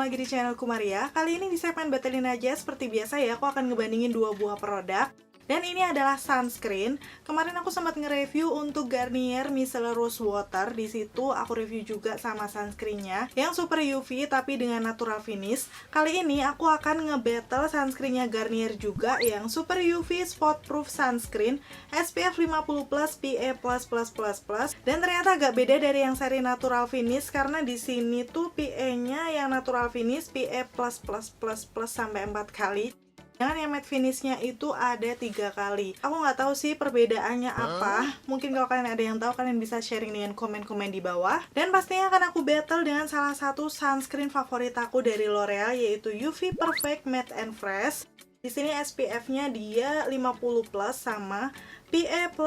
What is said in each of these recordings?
lagi di channelku Maria. Kali ini di segmen Batalin aja, seperti biasa ya, aku akan ngebandingin dua buah produk. Dan ini adalah sunscreen. Kemarin aku sempat nge-review untuk Garnier Micellar Rose Water. Di situ aku review juga sama sunscreennya yang super UV tapi dengan natural finish. Kali ini aku akan nge-battle sunscreennya Garnier juga yang super UV spot proof sunscreen SPF 50+ PA++++. Dan ternyata agak beda dari yang seri natural finish karena di sini tuh PA-nya yang natural finish PA++++ sampai 4 kali. Dengan yang matte finishnya itu ada 3 kali. Aku nggak tahu sih perbedaannya apa. Mungkin kalau kalian ada yang tahu, kalian bisa sharing dengan komen-komen di bawah. Dan pastinya akan aku battle dengan salah satu sunscreen favorit aku dari L'Oreal, yaitu UV Perfect Matte and Fresh. Di sini SPF-nya dia 50+ sama PA++++.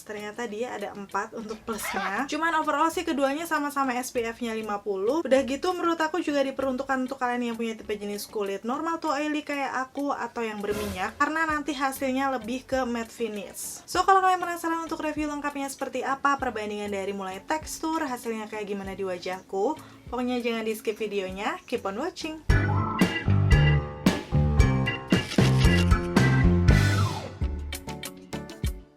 Ternyata dia ada 4 untuk plusnya. Cuman overall sih keduanya sama-sama SPF-nya 50. Udah gitu menurut aku juga diperuntukkan untuk kalian yang punya tipe jenis kulit normal to oily kayak aku atau yang berminyak, karena nanti hasilnya lebih ke matte finish. So kalau kalian penasaran untuk review lengkapnya seperti apa, perbandingan dari mulai tekstur, hasilnya kayak gimana di wajahku, pokoknya jangan di skip videonya, keep on watching.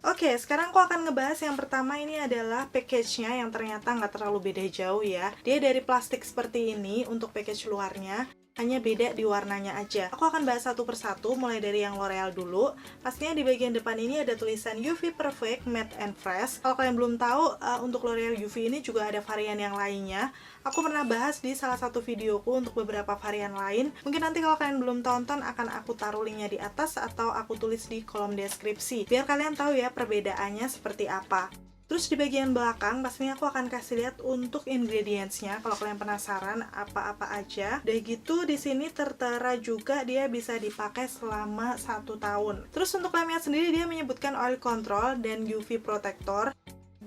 Oke, sekarang aku akan ngebahas yang pertama. Ini adalah package-nya yang ternyata nggak terlalu beda jauh ya. Dia dari plastik seperti ini untuk package luarnya, hanya beda di warnanya aja. Aku akan bahas satu persatu, mulai dari yang L'Oreal dulu. Pastinya di bagian depan ini ada tulisan UV Perfect Matte and Fresh. Kalau kalian belum tahu, untuk L'Oreal UV ini juga ada varian yang lainnya. Aku pernah bahas di salah satu videoku untuk beberapa varian lain. Mungkin nanti kalau kalian belum tonton, akan aku taruh linknya di atas atau aku tulis di kolom deskripsi, biar kalian tahu ya perbedaannya seperti apa. Terus di bagian belakang pastinya aku akan kasih lihat untuk ingredients-nya kalau kalian penasaran apa-apa aja. Udah gitu di sini tertera juga dia bisa dipakai selama 1 tahun. Terus untuk lemnya sendiri dia menyebutkan oil control dan UV protector.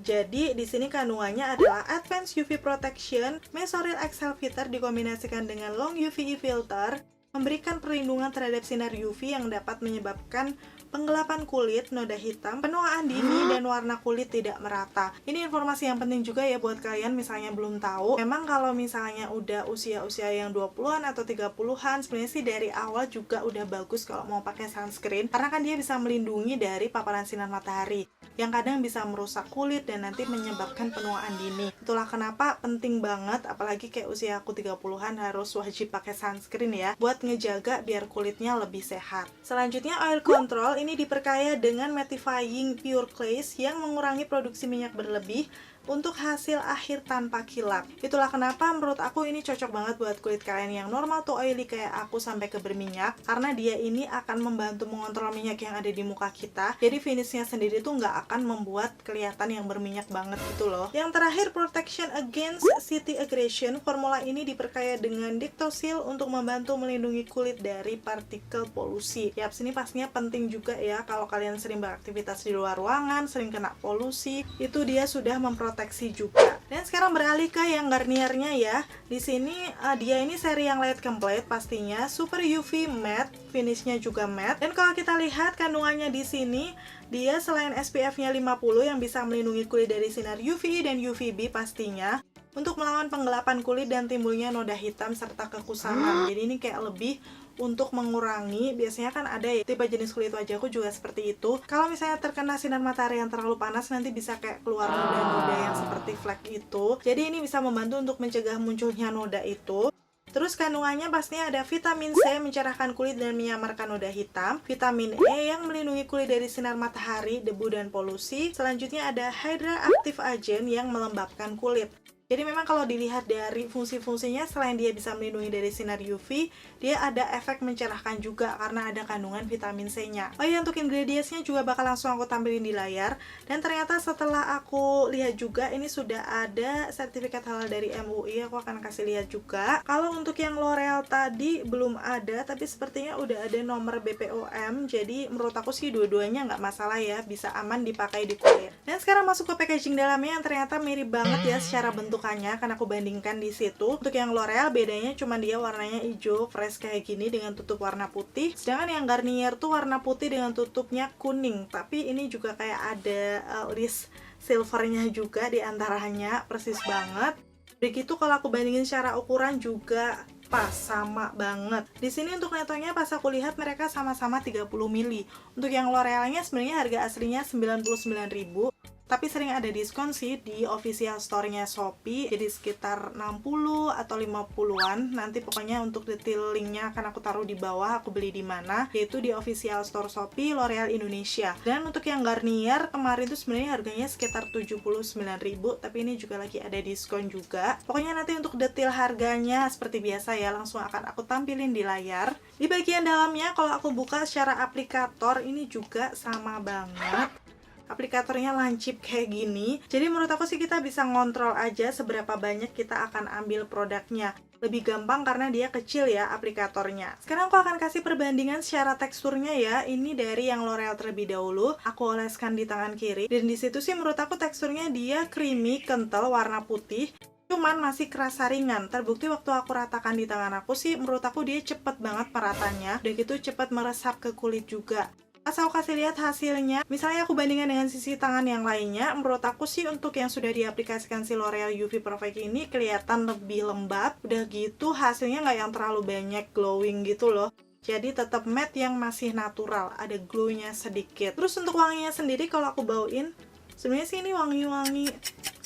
Jadi di sini kandungannya adalah Advanced UV Protection, Mesoril XL Filter dikombinasikan dengan Long UVE Filter, memberikan perlindungan terhadap sinar UV yang dapat menyebabkan penggelapan kulit, noda hitam, penuaan dini, dan warna kulit tidak merata. Ini informasi yang penting juga ya buat kalian misalnya belum tahu. Memang kalau misalnya udah usia-usia yang 20-an atau 30-an, sebenarnya sih dari awal juga udah bagus kalau mau pakai sunscreen, karena kan dia bisa melindungi dari paparan sinar matahari yang kadang bisa merusak kulit dan nanti menyebabkan penuaan dini. Itulah kenapa penting banget, apalagi kayak usia aku 30-an, harus wajib pakai sunscreen ya, buat ngejaga biar kulitnya lebih sehat. Selanjutnya oil control. Ini diperkaya dengan mattifying pure glaze yang mengurangi produksi minyak berlebih untuk hasil akhir tanpa kilap. Itulah kenapa menurut aku ini cocok banget buat kulit kalian yang normal to oily kayak aku sampai ke berminyak, karena dia ini akan membantu mengontrol minyak yang ada di muka kita. Jadi finishnya sendiri tuh nggak akan membuat kelihatan yang berminyak banget gitu loh. Yang terakhir, protection against city aggression. Formula ini diperkaya dengan dictosil untuk membantu melindungi kulit dari partikel polusi. Yap, sini pastinya penting juga ya kalau kalian sering beraktivitas di luar ruangan, sering kena polusi, itu dia sudah memproteksi juga. Dan sekarang beralih ke yang Garniernya ya. Di sini dia ini seri yang light complete pastinya, super UV matte, finishnya juga matte. Dan kalau kita lihat kandungannya di sini, dia selain SPF-nya 50 yang bisa melindungi kulit dari sinar UV dan UVB pastinya, untuk melawan penggelapan kulit dan timbulnya noda hitam serta kekusaman. Jadi ini kayak lebih untuk mengurangi, biasanya kan ada ya tipe jenis kulit wajahku juga seperti itu. Kalau misalnya terkena sinar matahari yang terlalu panas, nanti bisa kayak keluar noda-noda yang seperti flek itu. Jadi ini bisa membantu untuk mencegah munculnya noda itu. Terus kandungannya pastinya ada vitamin C mencerahkan kulit dan menyamarkan noda hitam, vitamin E yang melindungi kulit dari sinar matahari, debu, dan polusi. Selanjutnya ada Hydra Active Agent yang melembabkan kulit. Jadi memang kalau dilihat dari fungsi-fungsinya, selain dia bisa melindungi dari sinar UV, dia ada efek mencerahkan juga karena ada kandungan vitamin C-nya. Oh iya, untuk ingredients-nya juga bakal langsung aku tampilin di layar. Dan ternyata setelah aku lihat juga, ini sudah ada sertifikat halal dari MUI, aku akan kasih lihat juga. Kalau untuk yang L'Oreal tadi belum ada, tapi sepertinya udah ada nomor BPOM, jadi menurut aku sih dua-duanya nggak masalah ya, bisa aman dipakai di kulit. Dan sekarang masuk ke packaging dalamnya yang ternyata mirip banget ya secara bentuk bentukannya, kan aku bandingkan di situ. Untuk yang L'Oreal bedanya cuma dia warnanya hijau fresh kayak gini dengan tutup warna putih, sedangkan yang Garnier tuh warna putih dengan tutupnya kuning, tapi ini juga kayak ada list silvernya juga di antaranya, persis banget. Begitu kalau aku bandingin secara ukuran juga pas, sama banget. Di sini untuk netonya pas aku lihat mereka sama-sama 30 mili. Untuk yang L'Orealnya sebenarnya harga aslinya 99.000, tapi sering ada diskon sih di official store-nya Shopee, jadi sekitar 60 atau 50-an. Nanti pokoknya untuk detail linknya akan aku taruh di bawah, aku beli di mana, yaitu di official store Shopee L'Oreal Indonesia. Dan untuk yang Garnier kemarin itu sebenarnya harganya sekitar 79.000, tapi ini juga lagi ada diskon juga. Pokoknya nanti untuk detail harganya seperti biasa ya, langsung akan aku tampilin di layar. Di bagian dalamnya kalau aku buka secara aplikator, ini juga sama banget. Aplikatornya lancip kayak gini, jadi menurut aku sih kita bisa ngontrol aja seberapa banyak kita akan ambil produknya. Lebih gampang karena dia kecil ya aplikatornya. Sekarang aku akan kasih perbandingan secara teksturnya ya. Ini dari yang L'Oreal terlebih dahulu, aku oleskan di tangan kiri, dan disitu sih menurut aku teksturnya dia creamy, kental, warna putih, cuman masih kerasa ringan. Terbukti waktu aku ratakan di tangan aku sih, menurut aku dia cepet banget meratanya, udah gitu cepet meresap ke kulit juga. Pas aku kasih lihat hasilnya, misalnya aku bandingkan dengan sisi tangan yang lainnya, menurut aku sih untuk yang sudah diaplikasikan si L'Oreal UV Perfect ini kelihatan lebih lembab, udah gitu hasilnya nggak yang terlalu banyak glowing gitu loh. Jadi tetap matte yang masih natural, ada glow-nya sedikit. Terus untuk wanginya sendiri kalau aku bauin, sebenarnya sih ini wangi-wangi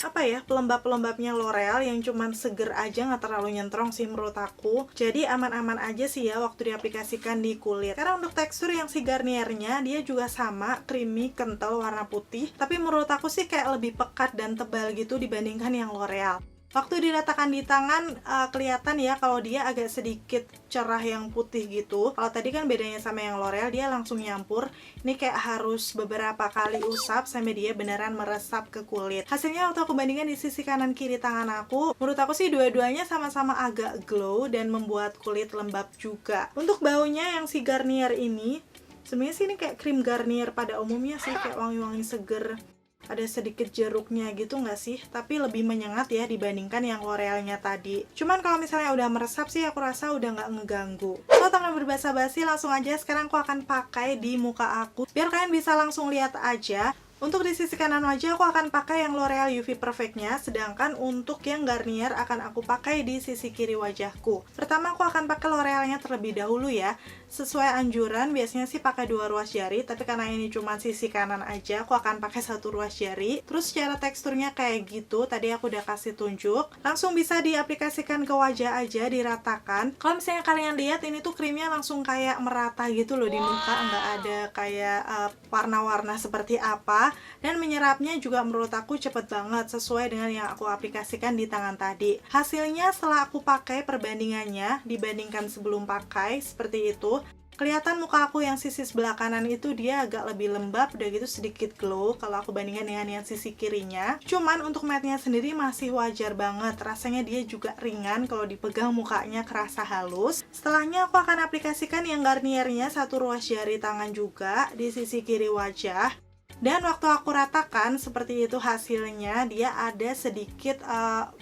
apa ya, pelembab-pelembabnya L'Oreal yang cuman seger aja, nggak terlalu nyentrong sih menurut aku. Jadi aman-aman aja sih ya waktu diaplikasikan di kulit. Sekarang untuk tekstur yang si Garniernya, dia juga sama, creamy, kental, warna putih. Tapi menurut aku sih kayak lebih pekat dan tebal gitu dibandingkan yang L'Oreal. Waktu diratakan di tangan kelihatan ya kalau dia agak sedikit cerah yang putih gitu. Kalau tadi kan bedanya sama yang L'Oreal, dia langsung nyampur. Ini kayak harus beberapa kali usap sampai dia beneran meresap ke kulit. Hasilnya waktu aku bandingkan di sisi kanan kiri tangan aku, menurut aku sih dua-duanya sama-sama agak glow dan membuat kulit lembab juga. Untuk baunya yang si Garnier ini, sebenarnya sih ini kayak krim Garnier pada umumnya sih, kayak wangi-wangi seger. Ada sedikit jeruknya gitu nggak sih? Tapi lebih menyengat ya dibandingkan yang L'Orealnya tadi. Cuman kalau misalnya udah meresap sih aku rasa udah nggak ngeganggu. So, tanpa berbasa-basi langsung aja sekarang aku akan pakai di muka aku, biar kalian bisa langsung lihat aja. Untuk di sisi kanan wajah aku akan pakai yang L'Oreal UV Perfect-nya, sedangkan untuk yang Garnier akan aku pakai di sisi kiri wajahku. Pertama aku akan pakai L'Orealnya terlebih dahulu ya. Sesuai anjuran biasanya sih pakai 2 ruas jari, tapi karena ini cuma sisi kanan aja, aku akan pakai 1 ruas jari. Terus secara teksturnya kayak gitu, tadi aku udah kasih tunjuk. Langsung bisa diaplikasikan ke wajah aja, diratakan. Kalau misalnya kalian lihat ini tuh krimnya langsung kayak merata gitu loh di muka, nggak ada kayak warna-warna seperti apa. Dan menyerapnya juga menurut aku cepet banget, sesuai dengan yang aku aplikasikan di tangan tadi. Hasilnya setelah aku pakai perbandingannya dibandingkan sebelum pakai seperti itu, kelihatan muka aku yang sisi sebelah kanan itu dia agak lebih lembab, udah gitu sedikit glow kalau aku bandingkan dengan yang sisi kirinya. Cuman untuk matte-nya sendiri masih wajar banget, rasanya dia juga ringan, kalau dipegang mukanya kerasa halus. Setelahnya aku akan aplikasikan yang Garniernya 1 ruas jari tangan juga di sisi kiri wajah. Dan waktu aku ratakan seperti itu hasilnya, dia ada sedikit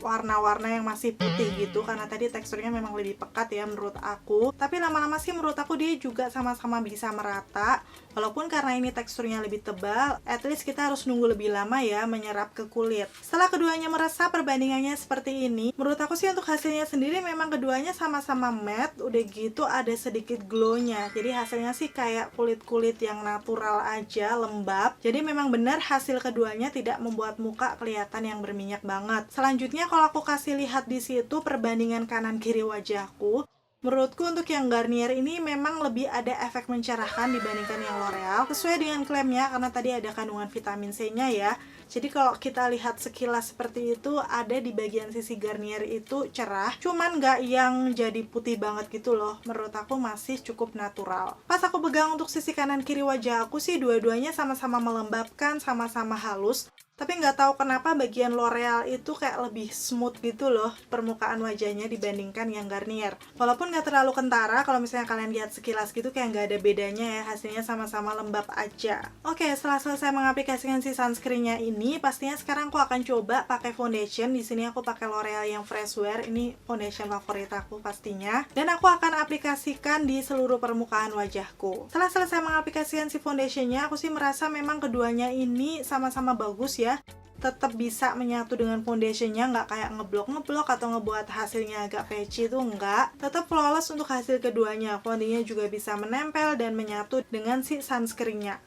warna-warna yang masih putih gitu, karena tadi teksturnya memang lebih pekat ya menurut aku. Tapi lama-lama sih menurut aku dia juga sama-sama bisa merata. Walaupun karena ini teksturnya lebih tebal, at least kita harus nunggu lebih lama ya menyerap ke kulit. Setelah keduanya meresap, perbandingannya seperti ini. Menurut aku sih untuk hasilnya sendiri memang keduanya sama-sama matte, udah gitu ada sedikit glow-nya. Jadi hasilnya sih kayak kulit-kulit yang natural aja, lembab. Jadi memang benar hasil keduanya tidak membuat muka kelihatan yang berminyak banget. Selanjutnya kalau aku kasih lihat di situ perbandingan kanan kiri wajahku, menurutku untuk yang Garnier ini memang lebih ada efek mencerahkan dibandingkan yang L'Oreal. Sesuai dengan klaimnya, karena tadi ada kandungan vitamin C-nya ya. Jadi kalau kita lihat sekilas seperti itu, ada di bagian sisi Garnier itu cerah. Cuman nggak yang jadi putih banget gitu loh. Menurut aku masih cukup natural. Pas aku pegang untuk sisi kanan kiri wajah aku sih, dua-duanya sama-sama melembabkan, sama-sama halus. Tapi nggak tahu kenapa bagian L'Oreal itu kayak lebih smooth gitu loh permukaan wajahnya dibandingkan yang Garnier. Walaupun nggak terlalu kentara, kalau misalnya kalian lihat sekilas gitu kayak nggak ada bedanya ya, hasilnya sama-sama lembab aja. Oke, setelah selesai mengaplikasikan si sunscreen-nya ini, pastinya sekarang aku akan coba pakai foundation. Di sini aku pakai L'Oreal yang Fresh Wear, ini foundation favorit aku pastinya. Dan aku akan aplikasikan di seluruh permukaan wajahku. Setelah selesai mengaplikasikan si foundation-nya, aku sih merasa memang keduanya ini sama-sama bagus ya. tetap bisa menyatu dengan foundationnya, nggak kayak ngeblok atau ngebuat hasilnya agak patchy itu enggak. Tetap flawless untuk hasil keduanya. Foundinya juga bisa menempel dan menyatu dengan si sunscreennya.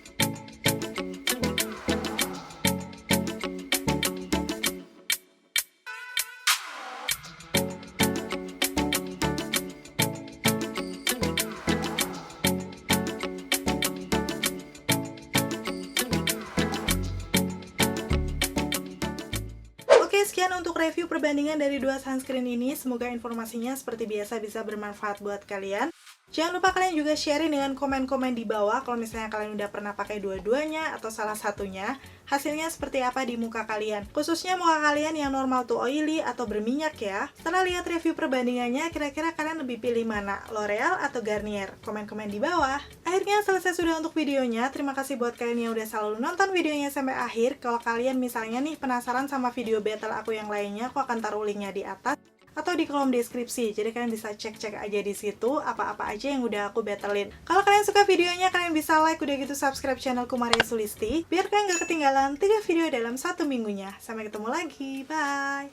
Oke, sekian untuk review perbandingan dari dua sunscreen ini. Semoga informasinya seperti biasa bisa bermanfaat buat kalian. Jangan lupa kalian juga sharing dengan komen-komen di bawah kalau misalnya kalian udah pernah pakai dua-duanya atau salah satunya. Hasilnya seperti apa di muka kalian. Khususnya muka kalian yang normal to oily atau berminyak ya. Setelah lihat review perbandingannya, kira-kira kalian lebih pilih mana? L'Oreal atau Garnier? Komen-komen di bawah. Akhirnya selesai sudah untuk videonya. Terima kasih buat kalian yang udah selalu nonton videonya sampai akhir. Kalau kalian misalnya nih penasaran sama video battle aku yang lainnya, aku akan taruh linknya di atas atau di kolom deskripsi, jadi kalian bisa cek-cek aja di situ apa-apa aja yang udah aku battlein. Kalau kalian suka videonya, kalian bisa like, udah gitu subscribe channelku Maria Sulisti, biar kalian gak ketinggalan 3 video dalam 1 minggunya. Sampai ketemu lagi, bye!